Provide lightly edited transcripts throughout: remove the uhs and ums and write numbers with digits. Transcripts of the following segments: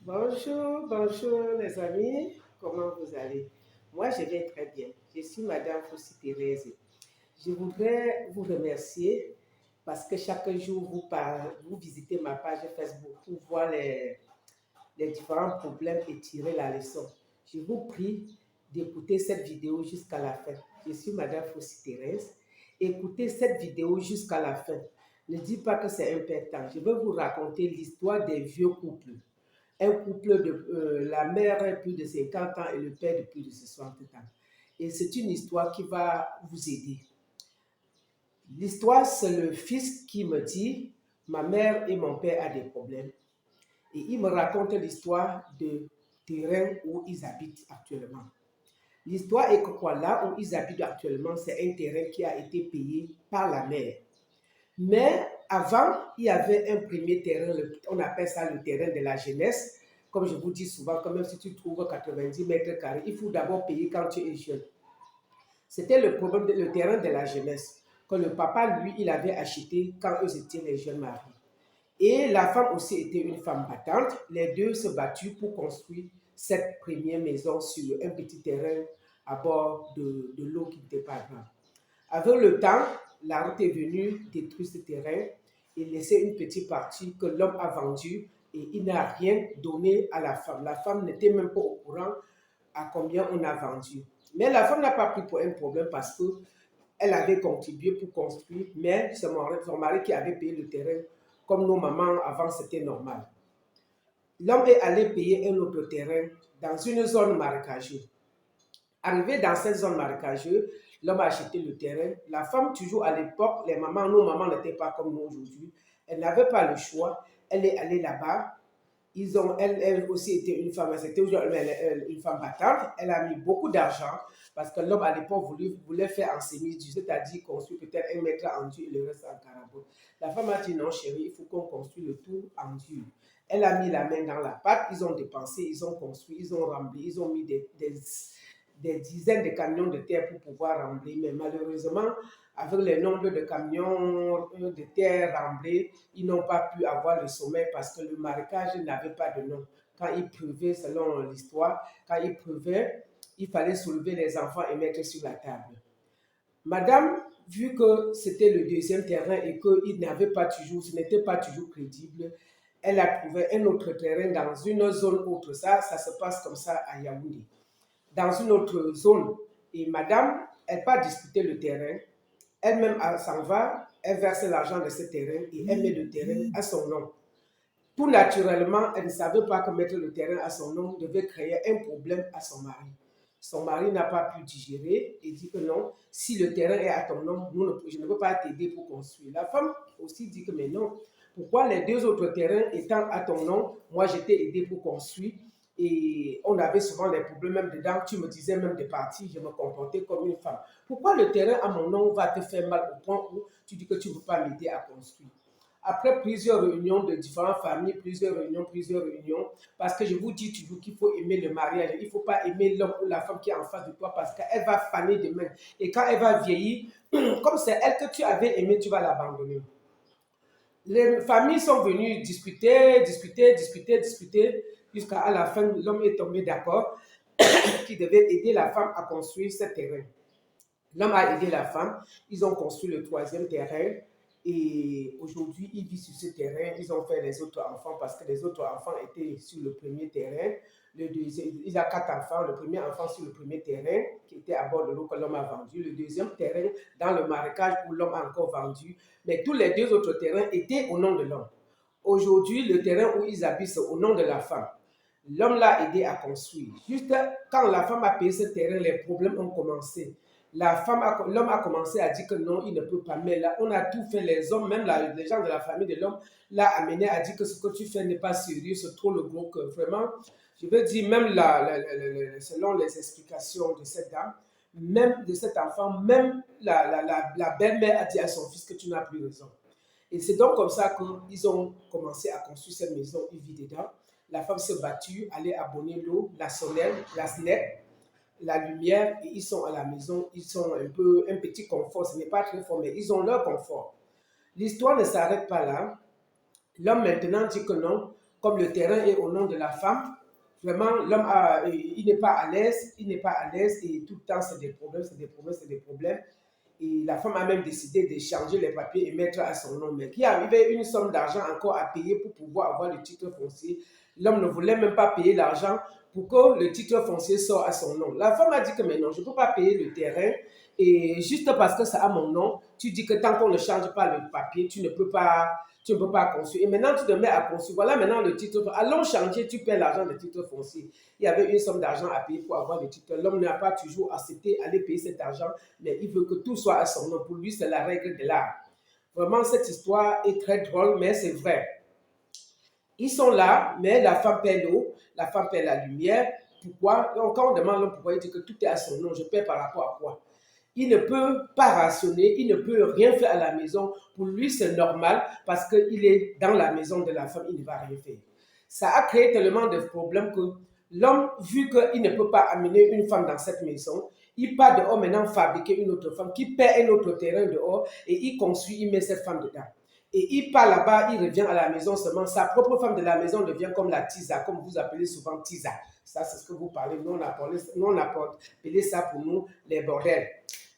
Bonjour, bonjour les amis, comment vous allez? Moi, je vais très bien. Je suis Madame Foussi Thérèse. Je voudrais vous remercier parce que chaque jour vous visitez ma page Facebook pour voir les différents problèmes et tirer la leçon. Je vous prie d'écouter cette vidéo jusqu'à la fin. Je suis Madame Foussi Thérèse. Écoutez cette vidéo jusqu'à la fin. Ne dites pas que c'est important. Je vais vous raconter l'histoire des vieux couples. Un couple de la mère a plus de 50 ans et le père de plus de 60 ans. Et c'est une histoire qui va vous aider. L'histoire, c'est le fils qui me dit, ma mère et mon père ont des problèmes. Et il me raconte l'histoire du terrain où ils habitent actuellement. L'histoire est que quoi, là où ils habitent actuellement, c'est un terrain qui a été payé par la mère. Mais avant, il y avait un premier terrain, on appelle ça le terrain de la jeunesse. Comme je vous dis souvent, quand même si tu trouves 90 mètres carrés, il faut d'abord payer quand tu es jeune. C'était le problème, le terrain de la jeunesse, que le papa, lui, il avait acheté quand eux étaient les jeunes mariés. Et la femme aussi était une femme battante. Les deux se battus pour construire cette première maison sur un petit terrain à bord de l'eau qui n'était pas grande. Avec le temps, la route est venue détruire ce terrain et laisser une petite partie que l'homme a vendue et il n'a rien donné à la femme. La femme n'était même pas au courant à combien on a vendu. Mais la femme n'a pas pris pour un problème parce qu'elle avait contribué pour construire, mais c'est son mari qui avait payé le terrain. Comme nos mamans avant, c'était normal. L'homme est allé payer un autre terrain dans une zone marécageuse. Arrivé dans cette zone marécageuse, l'homme a acheté le terrain. La femme, toujours à l'époque, nos mamans n'étaient pas comme nous aujourd'hui. Elle n'avait pas le choix. Elle est allée là-bas. Elle aussi était une femme, c'était une femme battante. Elle a mis beaucoup d'argent parce que l'homme à l'époque voulait faire en semi-dur, c'est-à-dire construire peut-être un mètre en dur et le reste en carabot. La femme a dit non, chérie, il faut qu'on construise le tout en dur. Elle a mis la main dans la pâte, ils ont dépensé, ils ont construit, ils ont rempli, ils ont mis des dizaines de camions de terre pour pouvoir rembler. Mais malheureusement, avec le nombre de camions de terre remblés, ils n'ont pas pu avoir le sommet parce que le marécage n'avait pas de nom. Quand il pleuvait, selon l'histoire, quand il pleuvait, il fallait soulever les enfants et mettre sur la table. Madame, vu que c'était le deuxième terrain et qu'il n'avait pas toujours, ce n'était pas toujours crédible, elle a trouvé un autre terrain dans une zone autre. Ça se passe comme ça à Yaoundé. Dans une autre zone. Et madame, elle part disputer le terrain. Elle-même, elle s'en va, elle verse l'argent de ce terrain et elle met le terrain à son nom. Tout naturellement, elle ne savait pas que mettre le terrain à son nom devait créer un problème à son mari. Son mari n'a pas pu digérer et dit que non, si le terrain est à ton nom, je ne peux pas t'aider pour construire. La femme aussi dit que mais non, pourquoi les deux autres terrains étant à ton nom, moi je t'ai aidé pour construire et on avait souvent des problèmes même dedans. Tu me disais même de partir, je me comportais comme une femme. Pourquoi le terrain à mon nom va te faire mal au point où tu dis que tu ne peux pas m'aider à construire? Après plusieurs réunions de différentes familles, plusieurs réunions, parce que je vous dis toujours qu'il faut aimer le mariage. Il ne faut pas aimer l'homme ou la femme qui est en face de toi parce qu'elle va faner demain. Et quand elle va vieillir, comme c'est elle que tu avais aimé, tu vas l'abandonner. Les familles sont venues discuter, jusqu'à la fin, l'homme est tombé d'accord qu'il devait aider la femme à construire ce terrain. L'homme a aidé la femme, ils ont construit le troisième terrain et aujourd'hui, ils vivent sur ce terrain. Ils ont fait les autres enfants parce que les autres enfants étaient sur le premier terrain. Le deuxième, il a 4 enfants. Le premier enfant sur le premier terrain qui était à bord de l'eau que l'homme a vendu. Le deuxième terrain dans le marécage où l'homme a encore vendu. Mais tous les deux autres terrains étaient au nom de l'homme. Aujourd'hui, le terrain où ils habitent, c'est au nom de la femme. L'homme l'a aidé à construire. Juste quand la femme a payé ce terrain, les problèmes ont commencé. L'homme a commencé à dire que non, il ne peut pas. Mais là, on a tout fait. Les hommes, même les gens de la famille de l'homme, l'a amené à dire que ce que tu fais n'est pas sérieux, c'est trop le gros que vraiment. Je veux dire, même selon les explications de cette dame, même de cet enfant, même la belle-mère a dit à son fils que tu n'as plus raison. Et c'est donc comme ça qu'ils ont commencé à construire cette maison. Ils vivent dedans. La femme s'est battue, allait abonner l'eau, la sonnelle, la snec, la lumière, et ils sont à la maison, ils sont un petit confort, ce n'est pas très fort, mais ils ont leur confort. L'histoire ne s'arrête pas là. L'homme maintenant dit que non, comme le terrain est au nom de la femme, vraiment, l'homme, il n'est pas à l'aise, il n'est pas à l'aise et tout le temps, c'est des problèmes, c'est des problèmes, c'est des problèmes. Et la femme a même décidé de changer les papiers et mettre à son nom. Mais qu'il arrivait une somme d'argent encore à payer pour pouvoir avoir le titre foncier. L'homme ne voulait même pas payer l'argent pour que le titre foncier sorte à son nom. La femme a dit que mais non, je ne peux pas payer le terrain. Et juste parce que ça a mon nom, tu dis que tant qu'on ne change pas le papier, tu ne peux pas construire. Et maintenant, tu te mets à construire. Voilà maintenant le titre. Allons changer, tu paies l'argent du titre foncier. Il y avait une somme d'argent à payer pour avoir le titre. L'homme n'a pas toujours accepté d'aller payer cet argent, mais il veut que tout soit à son nom. Pour lui, c'est la règle de l'art. Vraiment, cette histoire est très drôle, mais c'est vrai. Ils sont là, mais la femme paie l'eau, la femme paie la lumière. Pourquoi? Donc, quand on demande l'homme pourquoi, il dit que tout est à son nom. Je paie par rapport à quoi? Il ne peut pas rationner, il ne peut rien faire à la maison. Pour lui, c'est normal parce qu'il est dans la maison de la femme, il ne va rien faire. Ça a créé tellement de problèmes que l'homme, vu qu'il ne peut pas amener une femme dans cette maison, il part dehors maintenant fabriquer une autre femme qui paie un autre terrain dehors et il construit, il met cette femme dedans. Et il part là-bas, il revient à la maison seulement. Sa propre femme de la maison devient comme la tisa, comme vous appelez souvent tisa. Ça, c'est ce que vous parlez. Nous, on a appelé ça pour nous les bordels.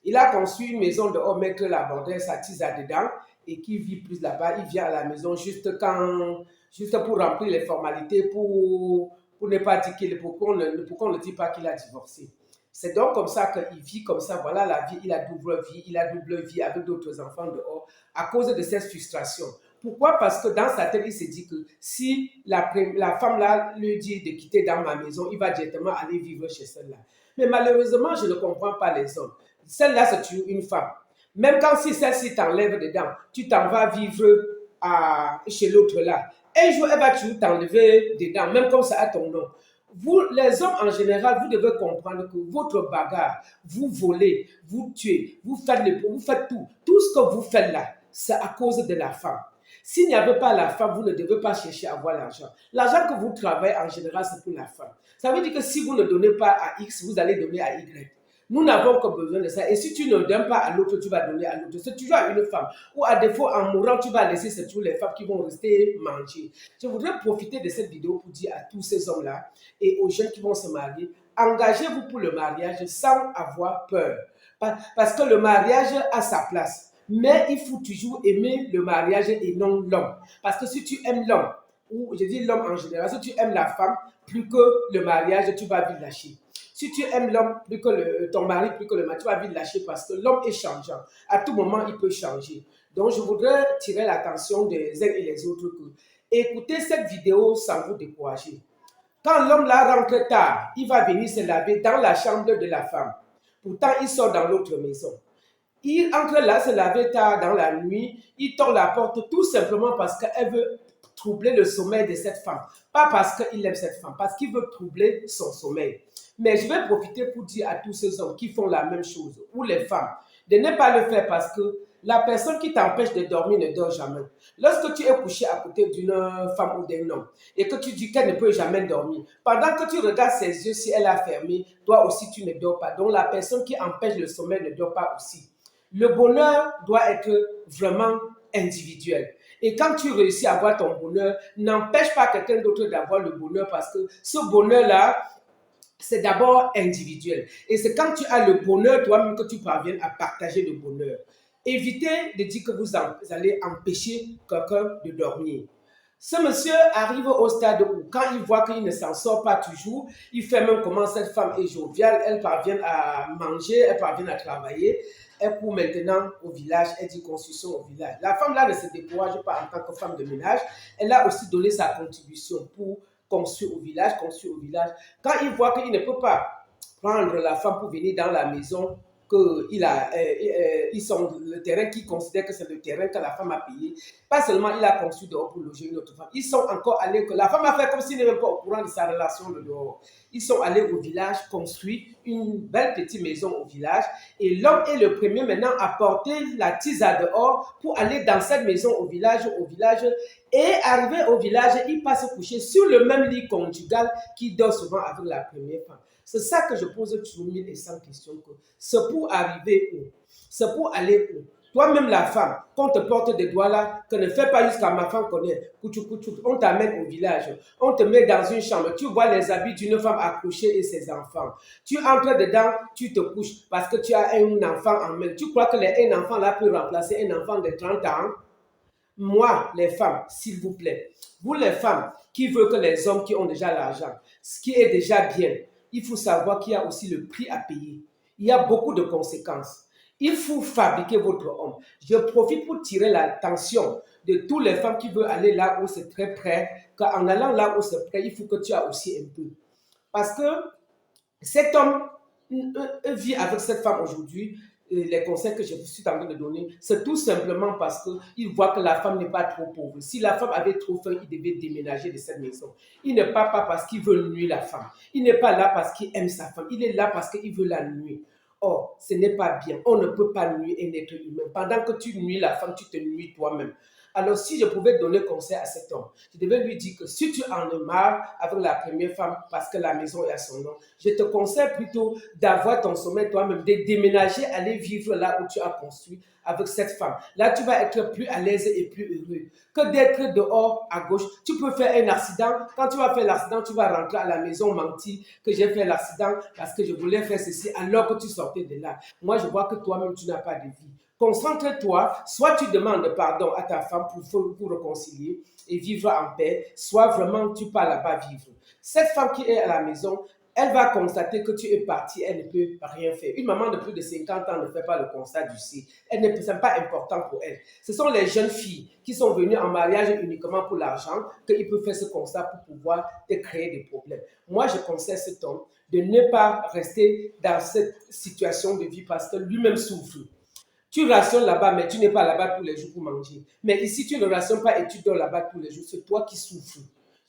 Il a construit une maison dehors, mettre la bordelle, sa tisa dedans, et qui vit plus là-bas. Il vient à la maison juste pour remplir les formalités, pour ne pas dire pour qu'on ne dise pas qu'il a divorcé. C'est donc comme ça qu'il vit comme ça. Voilà la vie, il a double vie avec d'autres enfants dehors à cause de cette frustration. Pourquoi? Parce que dans sa tête, il se dit que si la femme là lui dit de quitter dans ma maison, il va directement aller vivre chez celle-là. Mais malheureusement, je ne comprends pas les hommes. Celle-là, c'est toujours une femme. Même quand si celle-ci t'enlève dedans, tu t'en vas vivre chez l'autre là. Un jour, elle va toujours t'enlever dedans, même comme ça à ton nom. Vous, les hommes en général, vous devez comprendre que votre bagarre, vous volez, vous tuez, vous faites tout. Tout ce que vous faites là, c'est à cause de la femme. S'il n'y avait pas la femme, vous ne devez pas chercher à avoir l'argent. L'argent que vous travaillez en général, c'est pour la femme. Ça veut dire que si vous ne donnez pas à X, vous allez donner à Y. Nous n'avons que besoin de ça. Et si tu ne donnes pas à l'autre, tu vas donner à l'autre. C'est toujours à une femme. Ou à défaut, en mourant, tu vas laisser, c'est toujours les femmes qui vont rester manger. Je voudrais profiter de cette vidéo pour dire à tous ces hommes-là et aux jeunes qui vont se marier, engagez-vous pour le mariage sans avoir peur. Parce que le mariage a sa place. Mais il faut toujours aimer le mariage et non l'homme. Parce que si tu aimes l'homme, ou je dis l'homme en général, si tu aimes la femme plus que le mariage, tu vas vite lâcher. Si tu aimes l'homme plus que ton mari, plus que le mari, tu vas vite lâcher parce que l'homme est changeant. À tout moment, il peut changer. Donc, je voudrais tirer l'attention des uns et les autres que écoutez cette vidéo sans vous décourager. Quand l'homme là rentre tard, il va venir se laver dans la chambre de la femme. Pourtant, il sort dans l'autre maison. Il entre là, se laver tard dans la nuit, il tord la porte tout simplement parce qu'elle veut troubler le sommeil de cette femme. Pas parce qu'il aime cette femme, parce qu'il veut troubler son sommeil. Mais je vais profiter pour dire à tous ces hommes qui font la même chose, ou les femmes, de ne pas le faire parce que la personne qui t'empêche de dormir ne dort jamais. Lorsque tu es couché à côté d'une femme ou d'un homme et que tu dis qu'elle ne peut jamais dormir, pendant que tu regardes ses yeux, si elle a fermé, toi aussi tu ne dors pas. Donc la personne qui empêche le sommeil ne dort pas aussi. Le bonheur doit être vraiment individuel. Et quand tu réussis à avoir ton bonheur, n'empêche pas quelqu'un d'autre d'avoir le bonheur parce que ce bonheur-là, c'est d'abord individuel. Et c'est quand tu as le bonheur toi-même que tu parviens à partager le bonheur. Évitez de dire que vous allez empêcher quelqu'un de dormir. Ce monsieur arrive au stade où, quand il voit qu'il ne s'en sort pas toujours, il fait même comment cette femme est joviale, elle parvient à manger, elle parvient à travailler. Elle court maintenant au village, elle dit construction au village. La femme là ne se décourage pas en tant que femme de ménage, elle a aussi donné sa contribution pour construire au village. Quand il voit qu'il ne peut pas prendre la femme pour venir dans la maison, le terrain qu'il considère que c'est le terrain que la femme a payé. Pas seulement il a construit dehors pour loger une autre femme. Ils sont encore allés, que la femme a fait comme s'il n'était même pas au courant de sa relation de dehors. Ils sont allés au village construire une belle petite maison au village. Et l'homme est le premier maintenant à porter la tise à dehors pour aller dans cette maison au village. Et arrivé au village, il passe se coucher sur le même lit conjugal qu'il dort souvent avec la première femme. C'est ça que je pose toujours 1100 questions. C'est pour arriver où? C'est pour aller où? Toi-même, la femme, qu'on te porte des doigts là, que ne fais pas jusqu'à ma femme connaît, on t'amène au village, on te met dans une chambre, tu vois les habits d'une femme accouchée et ses enfants. Tu entres dedans, tu te couches parce que tu as un enfant en main. Tu crois que un enfant là peut remplacer un enfant de 30 ans? Moi, les femmes, s'il vous plaît, vous les femmes qui veulent que les hommes qui ont déjà l'argent, ce qui est déjà bien, il faut savoir qu'il y a aussi le prix à payer. Il y a beaucoup de conséquences. Il faut fabriquer votre homme. Je profite pour tirer l'attention de toutes les femmes qui veulent aller là où c'est très près, qu'en allant là où c'est près, il faut que tu aies aussi un peu. Parce que cet homme vit avec cette femme aujourd'hui. Les conseils que je suis en train de donner, c'est tout simplement parce qu'il voit que la femme n'est pas trop pauvre. Si la femme avait trop faim, il devait déménager de cette maison. Il n'est pas parce qu'il veut nuire la femme. Il n'est pas là parce qu'il aime sa femme. Il est là parce qu'il veut la nuire. Or, ce n'est pas bien. On ne peut pas nuire un être humain. Pendant que tu nuis la femme, tu te nuis toi-même. Alors, si je pouvais donner conseil à cet homme, je devais lui dire que si tu en as marre avec la première femme parce que la maison est à son nom, je te conseille plutôt d'avoir ton sommeil toi-même, de déménager, aller vivre là où tu as construit avec cette femme. Là, tu vas être plus à l'aise et plus heureux que d'être dehors à gauche. Tu peux faire un accident. Quand tu vas faire l'accident, tu vas rentrer à la maison mentir que j'ai fait l'accident parce que je voulais faire ceci alors que tu sortais de là. Moi, je vois que toi-même, tu n'as pas de vie. Concentre-toi, soit tu demandes pardon à ta femme pour réconcilier et vivre en paix, soit vraiment tu pars là-bas vivre. Cette femme qui est à la maison, elle va constater que tu es parti, elle ne peut rien faire. Une maman de plus de 50 ans ne fait pas le constat du si. Ce n'est pas important pour elle. Ce sont les jeunes filles qui sont venues en mariage uniquement pour l'argent qu'ils peuvent faire ce constat pour pouvoir te créer des problèmes. Moi, je conseille cet homme de ne pas rester dans cette situation de vie parce que lui-même souffre. Tu rationnes là-bas, mais tu n'es pas là-bas tous les jours pour manger. Mais ici, tu ne rationnes pas et tu dors là-bas tous les jours. C'est toi qui souffres.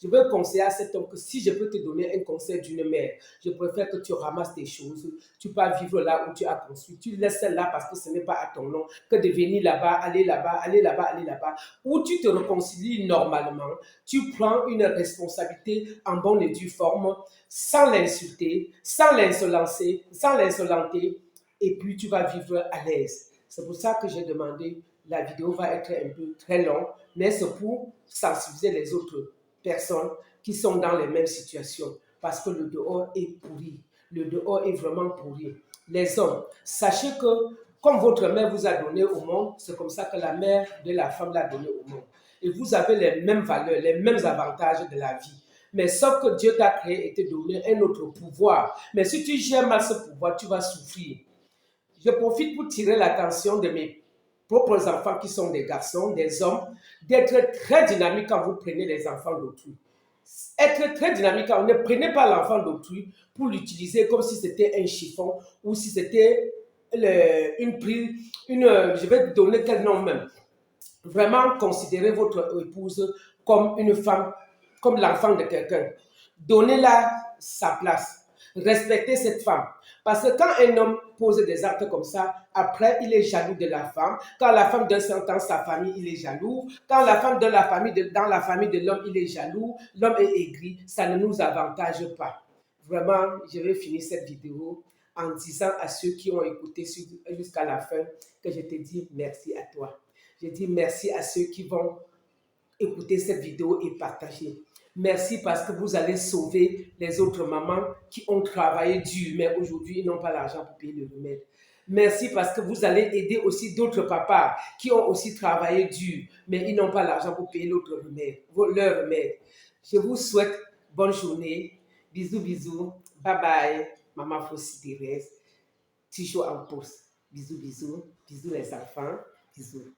Je veux conseiller à cet homme que si je peux te donner un conseil d'une mère, je préfère que tu ramasses tes choses, tu pars vivre là où tu as construit, tu laisses là parce que ce n'est pas à ton nom, que de venir là-bas, aller là-bas, aller là-bas, aller là-bas, où tu te réconcilies normalement, tu prends une responsabilité en bonne et due forme, sans l'insulter, sans l'insolencer, sans l'insolenter, et puis tu vas vivre à l'aise. C'est pour ça que j'ai demandé, la vidéo va être un peu très longue, mais c'est pour sensibiliser les autres personnes qui sont dans les mêmes situations, parce que le dehors est pourri. Le dehors est vraiment pourri. Les hommes, sachez que comme votre mère vous a donné au monde, c'est comme ça que la mère de la femme l'a donné au monde. Et vous avez les mêmes valeurs, les mêmes avantages de la vie. Mais sauf que Dieu t'a créé et t'a donné un autre pouvoir. Mais si tu gères mal ce pouvoir, tu vas souffrir. Je profite pour tirer l'attention de mes propres enfants qui sont des garçons, des hommes, d'être très dynamique quand vous prenez les enfants d'autrui. Être très dynamique, ne prenez pas l'enfant d'autrui pour l'utiliser comme si c'était un chiffon ou si c'était une prise, je vais donner quel nom même. Vraiment considérez votre épouse comme une femme, comme l'enfant de quelqu'un. Donnez-la sa place. Respectez cette femme. Parce que quand un homme pose des actes comme ça, après, il est jaloux de la femme. Quand la femme donne son temps, sa famille, il est jaloux. Quand la femme donne dans la famille de l'homme, il est jaloux. L'homme est aigri. Ça ne nous avantage pas. Vraiment, je vais finir cette vidéo en disant à ceux qui ont écouté jusqu'à la fin que je te dis merci à toi. Je dis merci à ceux qui vont écouter cette vidéo et partager. Merci parce que vous allez sauver les autres mamans qui ont travaillé dur, mais aujourd'hui, ils n'ont pas l'argent pour payer le remède. Merci parce que vous allez aider aussi d'autres papas qui ont aussi travaillé dur, mais ils n'ont pas l'argent pour payer leur remède. Je vous souhaite bonne journée. Bisous, bisous. Bye bye. Maman Fossi Thérèse. Toujours en pause. Bisous, bisous. Bisous les enfants. Bisous.